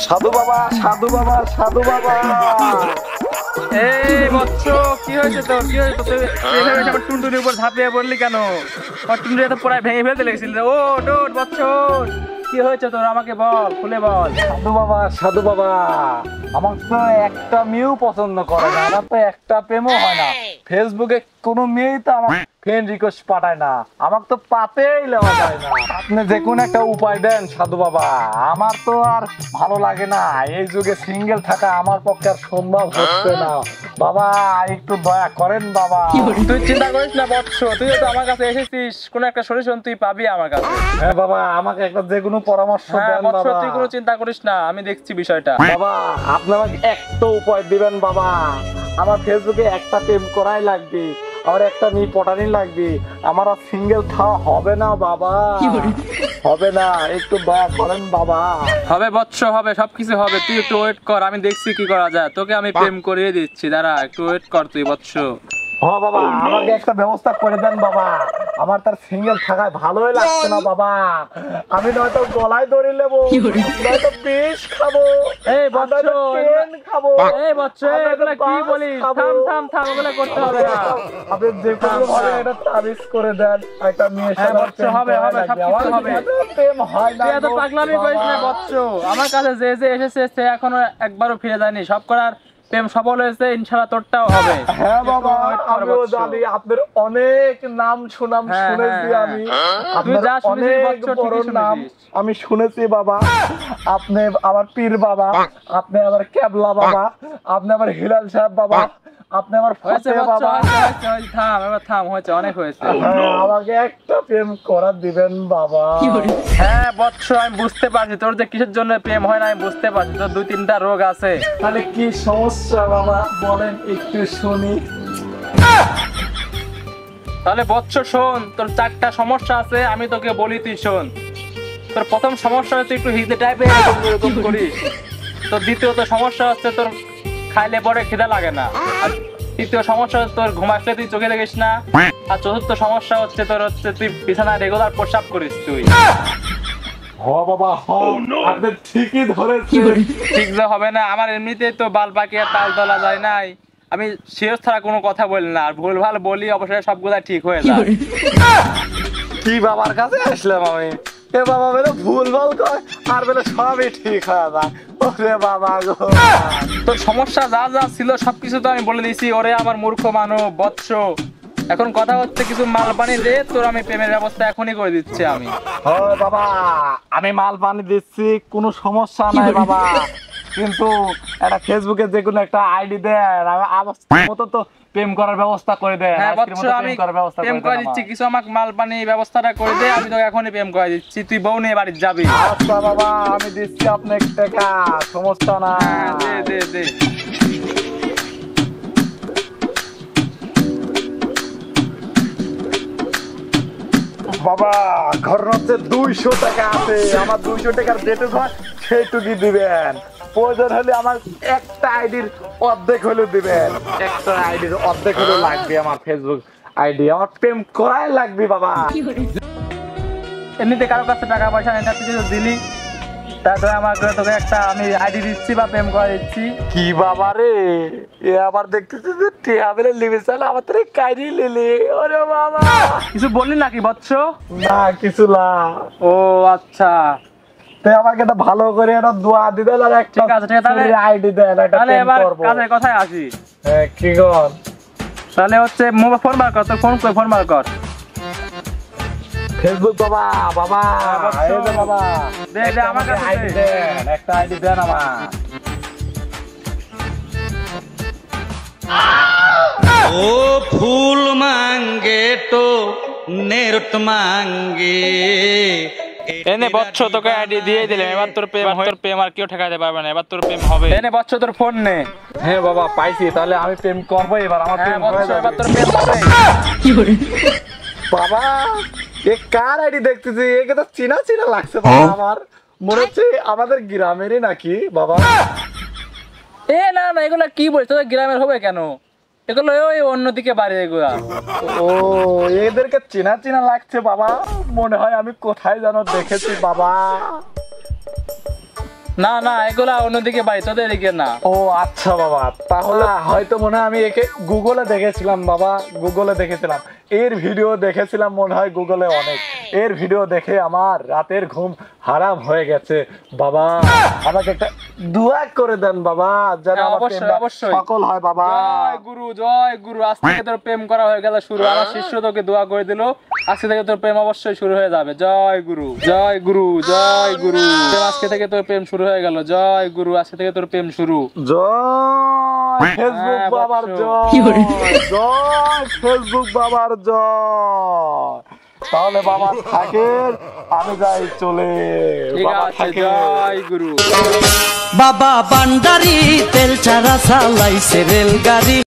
সাধু বাবা, সাধু বাবা, সাধু বাবা। এই বৎস, কি হয়েছে তোর? কি হয়েছে তুই এভাবে আমার টুনটুনির উপর ঝাঁপিয়ে পড়লি কেন? আমার টুনটুনি তো পুরাই ভেঙে ফেলতে লেগেছিল। ও ডোট বৎস, কি হয়েছে তোর? আমাকে বল, খুলে বল। সাধু বাবা, সাধু বাবা, আমার তো একটা মেয়েও পছন্দ করে না, আমার তো একটা প্রেমও হয় না। ফেসবুকে কোনো মেয়েই তো আমার ফ্রেন্ড রিকোয়েস্ট পাঠায় না, আমাকে তো পাতেই লেওয়া যায় না। আপনি যে কোনো একটা উপায় দেন সাধু বাবা, আমার তো আর ভালো লাগে না। এই যুগে সিঙ্গেল থাকা আমার পক্ষে আর সম্ভব হচ্ছে না বাবা, একটু দয়া করেন বাবা। তুই চিন্তা করিস না বৎস, তুই তো আমার কাছে এসেছিস, কোন একটা সলিউশন তুই পাবি আমার কাছে। হ্যাঁ বাবা, আমাকে একটা যে কোনো পরামর্শ দেন বৎস, বাবা। তুই কোনো চিন্তা করিস না, আমি দেখছি বিষয়টা। বাবা আপনি আমাকে একটা উপায় দিবেন বাবা, আমার ফেসবুকে একটা প্রেম করাই লাগবে, আমার একটা মেয়ে পটানি লাগবে, আমার আর সিঙ্গেল থাকা হবে না বাবা, হবে না, একটু দয়া করেন বাবা। হবে বৎস, হবে, সবকিছু হবে, তুই একটু ওয়েট কর, আমি দেখছি কি করা যায়, তোকে আমি প্রেম করিয়ে দিচ্ছি, দাঁড়া একটু ওয়েট কর তুই বৎস। হ্যাঁ বাবা, আমাকে একটা ব্যবস্থা করে দেন বাবা, আমার তার সিঙ্গেল থাকায় ভালোই লাগছে না বাবা, আমি নয়তো গলায় দড়ি নেবো, নয়তো বিষ খাবো, এই বৎস, ট্রেন খাবো। এই বৎস, এগুলা কি বলিস? থাম থাম থাম, এগুলা করতে হবে না। আপনি যে কোনো ভাবে একটা তাবিজ করে দেন, একটা মেয়ের হ্যাঁ সাথে বৎস, হবে হবে, সবকিছু হবে। প্রেম হয় না তুই এত গো পাগলামি করিস না বৎস, আমার কাছে যে যে এসেছে সে এখনো একবারও ফিরে যায়নি, সব করার প্রেম সফল হয়েছে, ইনশাআল্লাহ তোরটাও হবে। হ্যাঁ বাবা, আমিও জানি আপনার অনেক নাম সুনাম শুনেছি, আমি আপনার অনেক বড় নাম আমি শুনেছি বাবা। আপনি আমার পীর বাবা, আপনি আমার কেবলা বাবা, আপনি আমার হিলাল সাহেব বাবা, আপনি আমার ফতে বাবা। থাম এবার, থাম, হয়েছে, অনেক হয়েছে। আমাকে একটা প্রেম করা দিবেন বাবা। হ্যাঁ বৎস, আমি বুঝতে পারছি তোর যে কিসের জন্য প্রেম হয় না, আমি বুঝতে পারছি, তোর 2-3টা রোগ আছে। তাহলে কি সমস্যা বাবা বলেন একটু শুনি। তাহলে বৎস শোন, তোর 4টা সমস্যা আছে, আমি তোকে বলি, তুই শোন। তোর প্রথম সমস্যা হচ্ছে একটু হিজে টাইপের এরকম করিস। তোর দ্বিতীয়ত সমস্যা হচ্ছে তোর খাইলে পরে খিদা লাগে না। আর তৃতীয় সমস্যা হচ্ছে তোর ঘুমাইলে তুই চোখে দেখিস না। আর চতুর্থ সমস্যা হচ্ছে তোর তুই বিছানায় রেগুলার প্রস্রাব করিস তুই। বাবা আপনি ঠিকই ধরেছেন। ঠিক যে হবে না, আমার এমনিতেই তো বাল পাকি আর তাল তোলা যায় নাই, আমি শিওর ছাড়া কোনো কথা বলি না, আর ভুল ভাল বলি অবশ্যই সবগুলা ঠিক হয়ে যায়। কি বাবার কাছে আসলাম আমি, এ বাবা বেলে ভুল ভাল কয় আর বেলে সবই ঠিক হয়ে যায়। ওরে বাবা গো, তোর সমস্যা যা যা ছিল সবকিছু তো আমি বলে দিয়েছি, ওরে আমার মূর্খ মানব বৎস। এখন কথা হচ্ছে কিছু মাল পানি দে, তোর আমি প্রেমের ব্যবস্থা এখনই করে দিচ্ছি আমি। বাবা আমি মাল পানি দিচ্ছি, কোনো সমস্যা নাই বাবা, কিন্তু একটা ফেসবুকে যে কোনো একটা আইডি দেন, আমার মতো তো প্রেম করার ব্যবস্থা করে দেন। হ্যাঁ বৎস, আমি প্রেম করে দিচ্ছি, কিছু আমাকে মাল পানি ব্যবস্থাটা করে দে, আমি তোকে এখনই প্রেম করে দিচ্ছি, তুই বউ নিয়ে বাড়ি যাবি। আচ্ছা বাবা, আমি দিচ্ছি আপনাকে টাকা, সমস্যা না। দে দে দে। বাবা ঘর হচ্ছে 200 টাকা আছে, আমার 200 টাকার যেটুকু হয় সেইটুকুই দিবেন, প্রয়োজন হলে আমার একটা আইডির অর্ধেক হলে দিবেন, একটা আইডির অর্ধেক হলে লাগবে আমার ফেসবুক আইডি, আমার প্রেম করাই লাগবে বাবা। এমনিতে কারো কাছে টাকা পয়সা নেই, তুই যদি দিলি তারপরে আমাকে তোকে একটা আমি আইডি দিচ্ছি বা প্রেম করে দিচ্ছি। কি বাবা রে, এ আবার দেখতেছি যে টিয়াবেলে লিবে চাল আমার তোরে কাইরি লিলি। ওরে বাবা, কিছু বললি নাকি বৎস? না কিছু না। ও আচ্ছা, তুই আমাকে একটা ভালো করে একটা দোয়া দিবেন আর একটা আইডি দেন, একটা প্রেম করব। কাজের কথায় আসি। হ্যাঁ কি কর, তাহলে হচ্ছে মোবাইল ফোন বার কর, তোর ফোন করে ফোন বার কর। ফেসবুক বাবা, বাবা এই যে বাবা দে দে আমার কাছে আইডি দেন, একটা আইডি দেন আমার। ও ফুল মাঙ্গে তো নেরট মাঙ্গে। এনে বৎস, তোকে আইডি দিয়ে দিলাম, এবার তোর প্রেম হয়, তোর প্রেম আর কেউ ঠেকাতে পারবে না, এবার তোর প্রেম হবে। এনে বৎস তোর ফোন নে। হ্যাঁ বাবা পাইছি, তাহলে আমি প্রেম করবো এবার, আমার প্রেম হয়ে যাবে। এবার তোর প্রেম হবে। বাবা এ কার আইডি দেখতেছি, একে তো চিনা চিনা লাগছে বাবা, আমার মনে হচ্ছে আমাদের গ্রামেরই নাকি বাবা। এ না না, এগুলা কি বলছিস, তোদের গ্রামের হবে কেন? এগুলো ওই অন্যদিকে বাড়ি এগুলা। ও এদেরকে চেনা চেনা লাগছে বাবা, মনে হয় আমি কোথায় যেন দেখেছি বাবা। না না, এগুলা অন্যদিকে বাড়ি, তোদের এদিকে না। ও আচ্ছা বাবা, তাহলে হয়তো মনে হয় আমি একে গুগলে দেখেছিলাম বাবা, গুগলে দেখেছিলাম, এর ভিডিও দেখেছিলাম মনে হয় গুগলে অনেক। এর ভিডিও দেখে আমার রাতের ঘুম হারাম হয়ে গেছে বাবা। আমাকে একটা দোয়া করে দেন বাবা, যেন হ্যাঁ, আমার অবশ্যই, প্রেমটা অবশ্যই। সফল হয় বাবা। জয় গুরু, জয় গুরু। আজ থেকে তোর প্রেম করা হয়ে গেল শুরু। আমার শিষ্য তোকে দোয়া করে দিল, আজকে থেকে তোর প্রেম অবশ্যই শুরু হয়ে যাবে। জয় গুরু, জয় গুরু, জয় গুরু। আজকে থেকে তোর প্রেম শুরু হয়ে গেল। জয় গুরু, আজকে থেকে তোর প্রেম শুরু। জয় ফেসবুক হ্যাঁ, বাবার বৎস। জয়, জয় ফেসবুক বাবার জয়। তাহলে বাবা থাকেন, আমি যাই চলে। ঠিক বাবা আছে, থাকেন। জয় গুরু। বাবা বান্ডারি তেল ছাড়া চালাইছে রেলগাড়ি।